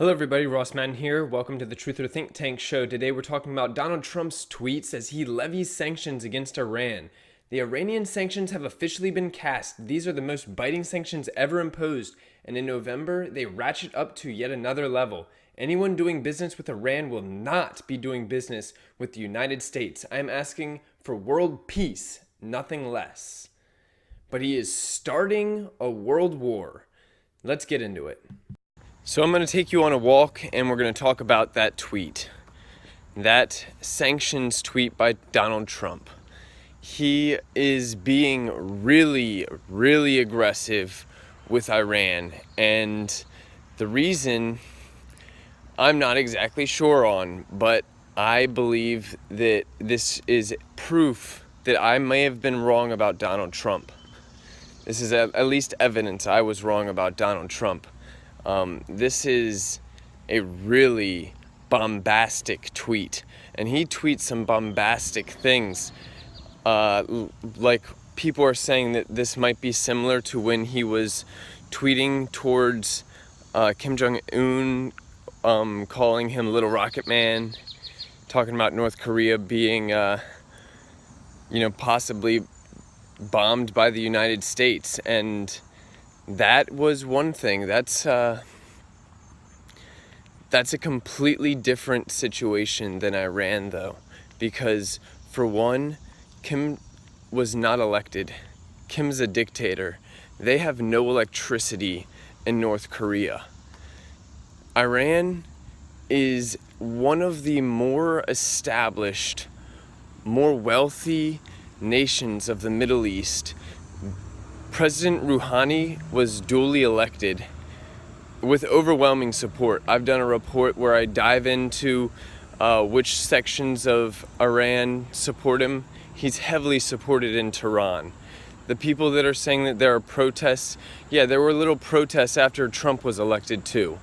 Hello everybody, Ross Madden here. Welcome to the Truth or Think Tank show. Today we're talking about Donald Trump's tweets as he levies sanctions against Iran. The Iranian sanctions have officially been cast. These are the most biting sanctions ever imposed, and in November they ratchet up to yet another level. Anyone doing business with Iran will not be doing business with the United States. I am asking for world peace, nothing less. But he is starting a world war. Let's get into it. So I'm going to take you on a walk and we're going to talk about that tweet. That sanctions tweet by Donald Trump. He is being really aggressive with Iran, and the reason I'm not exactly sure on, but I believe that this is proof that I may have been wrong about Donald Trump. This is at least evidence I was wrong about Donald Trump. This is a really bombastic tweet, and he tweets some bombastic things. Like people are saying that this might be similar to when he was tweeting towards Kim Jong-un, calling him Little Rocket Man, talking about North Korea being, possibly bombed by the United States. And that was one thing. That's a completely different situation than Iran, though, because for one, Kim was not elected. Kim's a dictator. They have no electricity in North Korea. Iran is one of the more established, more wealthy nations of the Middle East. President Rouhani was duly elected with overwhelming support. I've done a report where I dive into which sections of Iran support him. He's heavily supported in Tehran. The people that are saying that there are protests, yeah, there were little protests after Trump was elected too.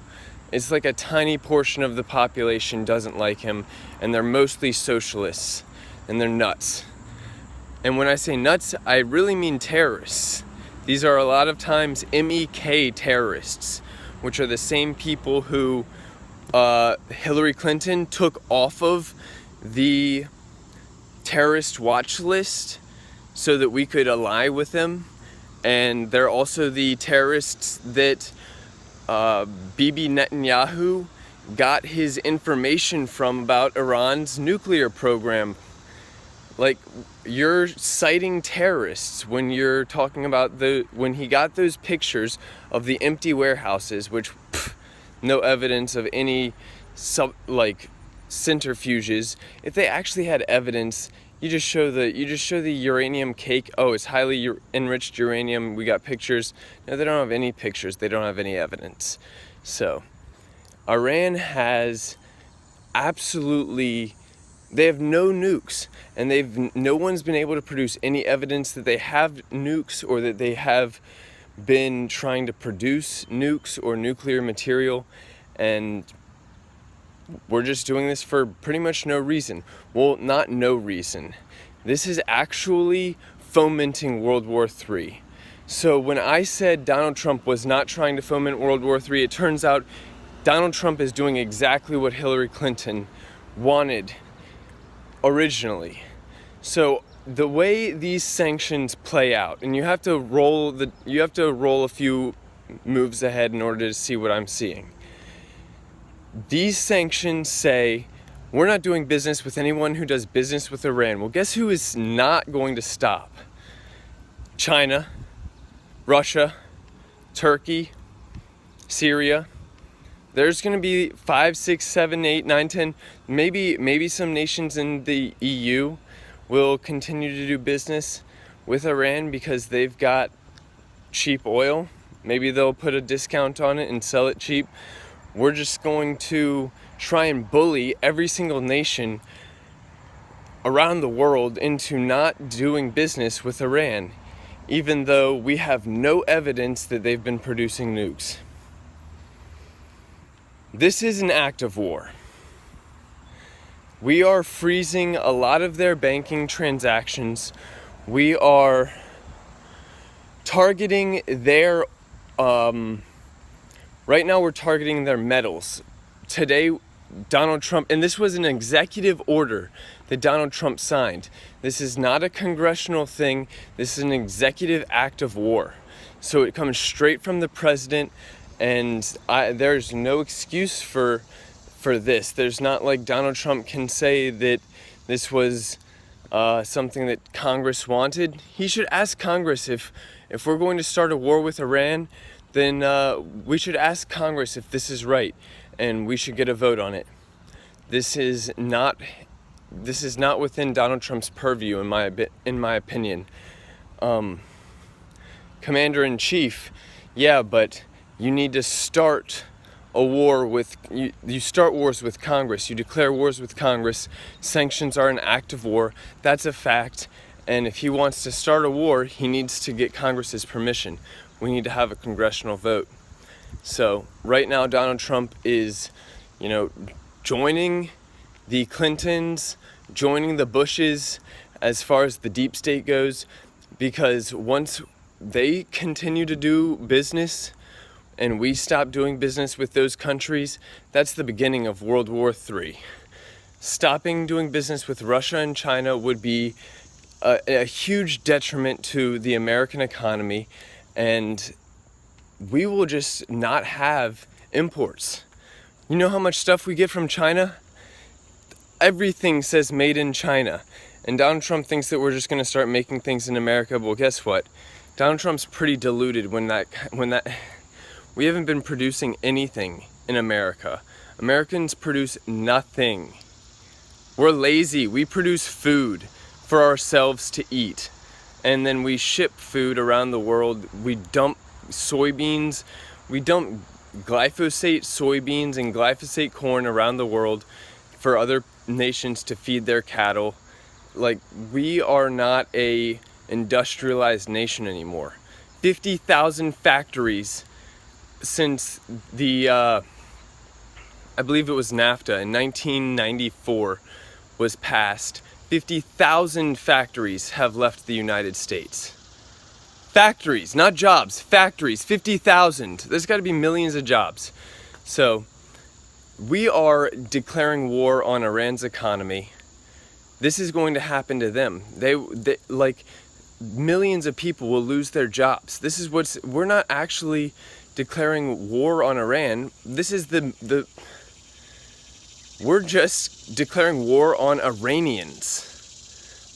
It's like a tiny portion of the population doesn't like him, and they're mostly socialists, and they're nuts. And when I say nuts, I really mean terrorists. These are a lot of times MEK terrorists, which are the same people who Hillary Clinton took off of the terrorist watch list so that we could ally with them. And they're also the terrorists that Bibi Netanyahu got his information from about Iran's nuclear program. Like, you're citing terrorists when you're talking about when he got those pictures of the empty warehouses, which no evidence of any centrifuges. If they actually had evidence, you just show the uranium cake. Oh, it's highly enriched uranium. We got pictures. No, they don't have any pictures. They don't have any evidence. So, Iran has they have no nukes, and no one's been able to produce any evidence that they have nukes or that they have been trying to produce nukes or nuclear material, and we're just doing this for pretty much no reason. Well, not no reason. This is actually fomenting World War III. So when I said Donald Trump was not trying to foment World War III, it turns out Donald Trump is doing exactly what Hillary Clinton wanted originally. So the way these sanctions play out, and you have to roll a few moves ahead in order to see what I'm seeing. These sanctions say we're not doing business with anyone who does business with Iran. Well, guess who is not going to stop? China, Russia, Turkey, Syria. There's going to be 5, 6, 7, 8, 9, 10, maybe some nations in the EU will continue to do business with Iran because they've got cheap oil. Maybe they'll put a discount on it and sell it cheap. We're just going to try and bully every single nation around the world into not doing business with Iran, even though we have no evidence that they've been producing nukes. This is an act of war. We are freezing a lot of their banking transactions. We are targeting their Right now we're targeting their metals. Today, Donald Trump, and this was an executive order that Donald Trump signed. This is not a congressional thing. This is an executive act of war. So it comes straight from the president, and there's no excuse for this. There's not like Donald Trump can say that this was something that Congress wanted. He should ask Congress if we're going to start a war with Iran, then we should ask Congress if this is right, and we should get a vote on it. This is not within Donald Trump's purview, in my opinion. Commander-in-Chief, yeah, but you need to start a war with, you start wars with Congress, you declare wars with Congress. Sanctions are an act of war, that's a fact, and if he wants to start a war, he needs to get Congress's permission. We need to have a congressional vote. So right now Donald Trump is, joining the Clintons, joining the Bushes as far as the deep state goes, because once they continue to do business and we stop doing business with those countries, that's the beginning of World War III. Stopping doing business with Russia and China would be a huge detriment to the American economy, and we will just not have imports. You know how much stuff we get from China? Everything says made in China. And Donald Trump thinks that we're just going to start making things in America. Well, guess what? Donald Trump's pretty deluded when that we haven't been producing anything in America. Americans produce nothing. We're lazy. We produce food for ourselves to eat, and then we ship food around the world. We dump soybeans, we dump glyphosate soybeans and glyphosate corn around the world for other nations to feed their cattle. Like, we are not a industrialized nation anymore. 50,000 factories since the I believe it was NAFTA in 1994 was passed. 50,000 factories have left the United States. Factories, not jobs, factories, 50,000. There's got to be millions of jobs. So we are declaring war on Iran's economy. This is going to happen to them. They like, millions of people will lose their jobs. This is we're not actually declaring war on Iran. This is we're just declaring war on Iranians.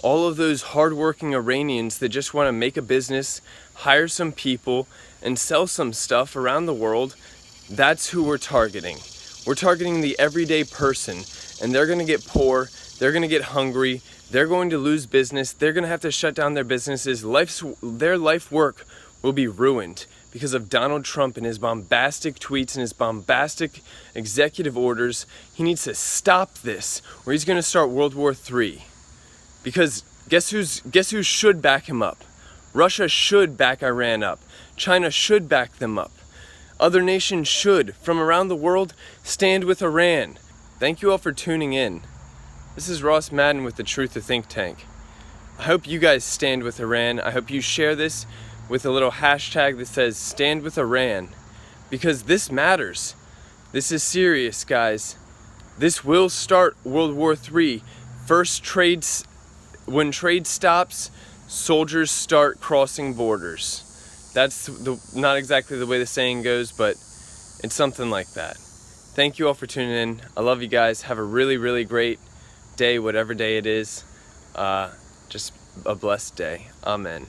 All of those hardworking Iranians that just want to make a business, hire some people, and sell some stuff around the world. That's who we're targeting. We're targeting the everyday person, and they're going to get poor, they're going to get hungry, they're going to lose business, they're going to have to shut down their businesses. Their life work will be ruined because of Donald Trump and his bombastic tweets and his bombastic executive orders. He needs to stop this, or he's going to start World War III. Because guess who should back him up? Russia should back Iran up. China should back them up. Other nations should, from around the world, stand with Iran. Thank you all for tuning in. This is Ross Madden with the Truth of Think Tank. I hope you guys stand with Iran. I hope you share this with a little hashtag that says stand with Iran, because this matters. This is serious, guys. This will start World War III. First, when trade stops, soldiers start crossing borders. That's not exactly the way the saying goes, but it's something like that. Thank you all for tuning in. I love you guys. Have a really, really great day, whatever day it is. Just a blessed day. Amen.